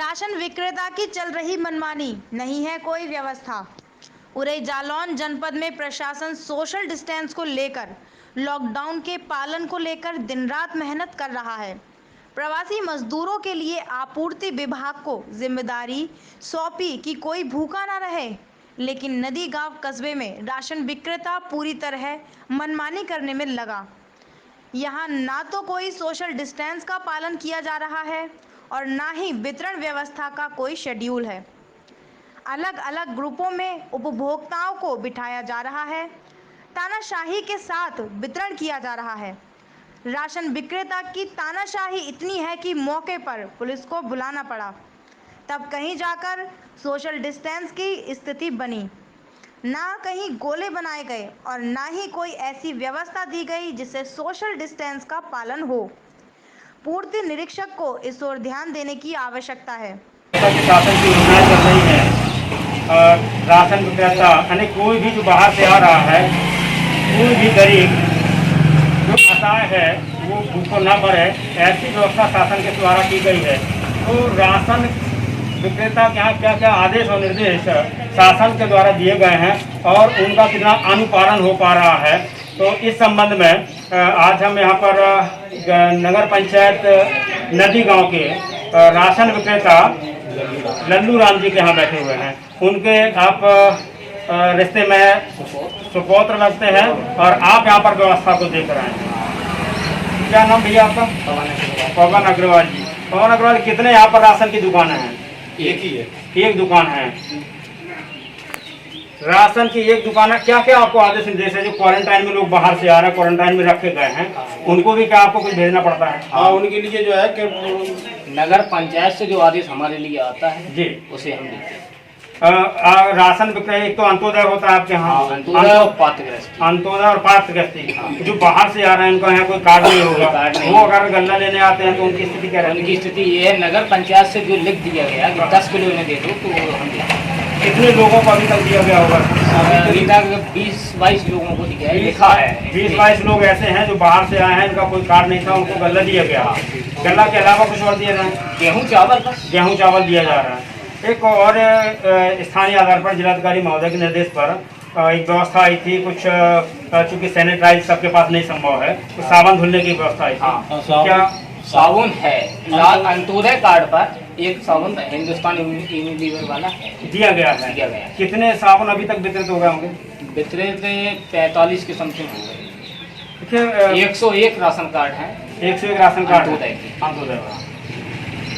Ration विक्रेता की चल रही मनमानी, नहीं है कोई व्यवस्था। उरई जालौन जनपद में प्रशासन सोशल डिस्टेंस को लेकर, लॉकडाउन के पालन को लेकर दिन रात मेहनत कर रहा है। प्रवासी मजदूरों के लिए आपूर्ति विभाग को जिम्मेदारी सौंपी कि कोई भूखा ना रहे, लेकिन नदी गांव कस्बे में राशन विक्रेता पूरी तरह मनमानी करने में लगा। यहाँ ना तो कोई सोशल डिस्टेंस का पालन किया जा रहा है और ना ही वितरण व्यवस्था का कोई शेड्यूल है। अलग अलग ग्रुपों में उपभोक्ताओं को बिठाया जा रहा है, तानाशाही के साथ वितरण किया जा रहा है। राशन विक्रेता की तानाशाही इतनी है कि मौके पर पुलिस को बुलाना पड़ा, तब कहीं जाकर सोशल डिस्टेंस की स्थिति बनी। ना कहीं गोले बनाए गए और ना ही कोई ऐसी व्यवस्था दी गई जिससे सोशल डिस्टेंस का पालन हो। पूर्ति निरीक्षक को इस ओर ध्यान देने की आवश्यकता है। शासन की योजनाएं चल रही है। राशन विक्रेता यानी कोई भी जो बाहर से आ रहा है, कोई भी गरीब जो असहाय है वो भूखों न मरे, ऐसी व्यवस्था शासन के द्वारा की गई है। तो राशन विक्रेता के यहाँ क्या क्या आदेश और निर्देश शासन के द्वारा दिए गए हैं और उनका कितना अनुपालन हो पा रहा है, तो इस संबंध में आज हम यहाँ पर नगर पंचायत नदी गांव के राशन विक्रेता लल्लू राम जी के यहाँ बैठे हुए हैं। उनके आप रिश्ते में सुपौत्र लगते हैं और आप यहाँ पर व्यवस्था को देख रहे हैं। क्या नाम भैया आपका? पवन अग्रवाल जी। पवन अग्रवाल, कितने यहाँ पर राशन की दुकानें हैं? एक ही है। एक दुकान है। राशन की एक दुकान है। क्या क्या आपको आदेश निर्देश है? जो क्वारंटाइन में लोग बाहर से आ रहे हैं, क्वारंटाइन में रखे गए हैं, उनको भी क्या आपको कुछ भेजना पड़ता है? हाँ, उनके लिए जो है कि नगर पंचायत से जो आदेश हमारे लिए आता है जी, उसे हम देते हैं। राशन विक्रय एक तो अंत्योदय होता है आपके यहाँ, अंत्योदय और पात्रग्रस्त। अंत्योदय और पात्रग्रस्ती। जो बाहर से आ रहे हैं उनका यहाँ कोई कार्ड नहीं होगा, वो अगर गल्ला लेने आते हैं तो उनकी स्थिति क्या है? उनकी स्थिति ये है, नगर पंचायत से जो लिख दिया गया कि 10 किलो इन्हें दे दो, तो वो हम देते हैं। कितने लोगों को अभी तक दिया गया होगा? अभी तक 20-22 लोगों को दिया है, लिखा है। 20-22 लोग ऐसे हैं जो बाहर से आए हैं, इनका कोई कार्ड नहीं था, उनको गल्ला दिया गया। गल्ला के अलावा कुछ और दिया जाए? गेहूँ चावल बस। गेहूँ चावल दिया जा रहा है। एक और स्थानीय आधार पर जिलाधिकारी महोदय के निर्देश पर एक व्यवस्था आई थी, कुछ चूंकि सैनिटाइज सबके पास नहीं संभव है, तो साबुन धुलने की व्यवस्था आई थी। क्या साबुन है? अंत्योदय कार्ड पर एक साबुन हिंदुस्तान यूनिलीवर वाला दिया गया है? दिया गया है। कितने साबुन अभी तक वितरित हो गए होंगे? वितरित 45 के समथिंग हो गए। देखिए 101 राशन कार्ड है। 101 राशन कार्ड अंत्योदय के। अंत्योदय।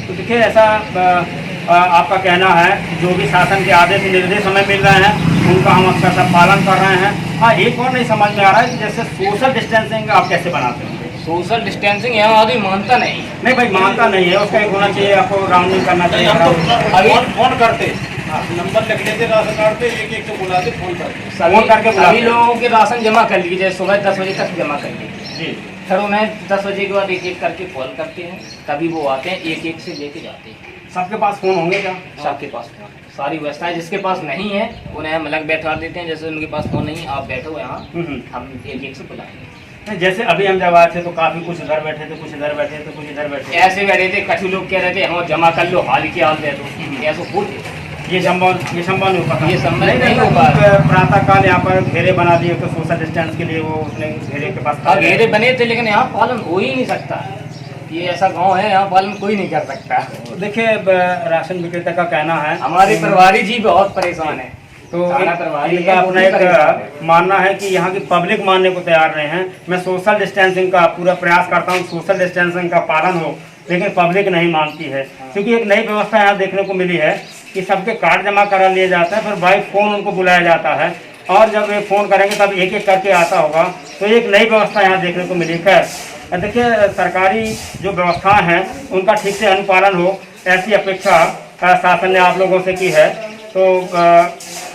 तो देखिए ऐसा आपका कहना है, जो भी शासन के आदेश निर्देश हमें मिल रहे हैं उनका हम अच्छा सा पालन कर रहे हैं। हाँ, एक और नहीं समझ में आ रहा है कि जैसे सोशल डिस्टेंसिंग आप कैसे बनाते हैं? सोशल डिस्टेंसिंग यहाँ आदमी मानता नहीं। नहीं भाई, मानता नहीं है, उसका एक होना चाहिए, आपको राउंडिंग करना चाहिए। अभी फोन करते, नंबर लिख लेते, राशन कार्ड पे एक को बुलाते, फोन करते, फोन करके बुलाते। सभी लोगों के राशन जमा कर लीजिए, सुबह 10 बजे तक जमा कर लीजिए जी। फिर उन्हें 10 बजे के बाद एक एक करके कॉल करते हैं, तभी वो आते हैं, एक एक से लेके जाते हैं। सबके पास फोन होंगे क्या? सबके पास फोन, सारी व्यवस्था है। जिसके पास नहीं है उन्हें हम अलग बैठा देते हैं। जैसे उनके पास फोन नहीं, आप बैठो यहाँ, हम एक एक से बुलाएंगे। जैसे अभी हम जब आए थे तो काफी कुछ इधर बैठे थे, कुछ इधर बैठे थे, कुछ इधर बैठे थे, ऐसे बैठे थे। कछु लोग कह रहे थे हम जमा कर लो, हाल की हाल दे दो, ऐसा हो ये संभव नहीं हो पाता। ये संभव नहीं हो पा रहा। प्रातः काल यहाँ पर घेरे बना दिए तो सोशल डिस्टेंस के लिए वो उसने घेरे के पास घेरे बने थे, लेकिन यहाँ पालन हो ही नहीं सकता। ये ऐसा गांव है, यहाँ पालन कोई नहीं कर सकता। देखिए राशन विक्रेता का कहना है, हमारे प्रभारी जी बहुत परेशान है। तो प्रभारी इनका अपना एक मानना है कि यहाँ की पब्लिक मानने को तैयार नहीं है। मैं सोशल डिस्टेंसिंग का पूरा प्रयास करता हूँ, सोशल डिस्टेंसिंग का पालन हो, लेकिन पब्लिक नहीं मानती है। क्योंकि एक नई व्यवस्था यहाँ देखने को मिली है कि सबके कार्ड जमा करा लिए जाते हैं, फिर बाई फोन उनको बुलाया जाता है, और जब वे फ़ोन करेंगे तब एक एक करके आता होगा। तो एक नई व्यवस्था यहाँ देखने को मिली। खैर देखिए, सरकारी जो व्यवस्थाएं हैं उनका ठीक से अनुपालन हो, ऐसी अपेक्षा शासन ने आप लोगों से की है। तो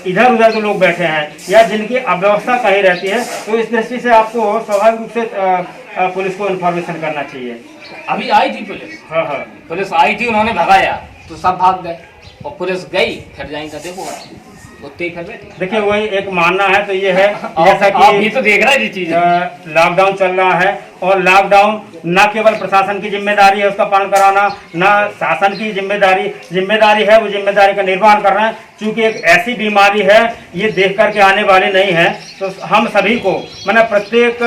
इधर उधर जो लोग बैठे हैं या जिनकी अव्यवस्था कहीं रहती है, तो इस दृष्टि से आपको स्वाभाविक रूप से पुलिस को इन्फॉर्मेशन करना चाहिए। अभी आई थी पुलिस। हाँ, पुलिस आई थी, उन्होंने भगाया तो सब भाग गए, और पुलिस गई, फिर जाएंगे देखो उतने ही घर बैठे। देखिए वही एक मानना है तो ये है जैसा आप भी कि तो देख रहा है ये चीज। लॉकडाउन चल रहा है और लॉकडाउन न केवल प्रशासन की जिम्मेदारी है उसका पालन कराना, न शासन की जिम्मेदारी है, वो जिम्मेदारी का निर्वहन कर रहे हैं। चूंकि एक ऐसी बीमारी है ये देख करके आने वाली नहीं है, तो हम सभी को मतलब प्रत्येक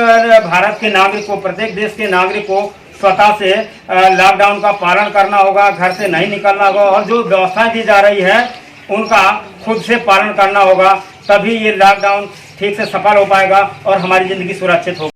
भारत के नागरिक को, प्रत्येक देश के नागरिक को स्वतः से लॉकडाउन का पालन करना होगा, घर से नहीं निकलना होगा और जो व्यवस्थाएं दी जा रही है उनका खुद से पालन करना होगा, तभी ये लॉकडाउन ठीक से सफल हो पाएगा और हमारी ज़िंदगी सुरक्षित होगी।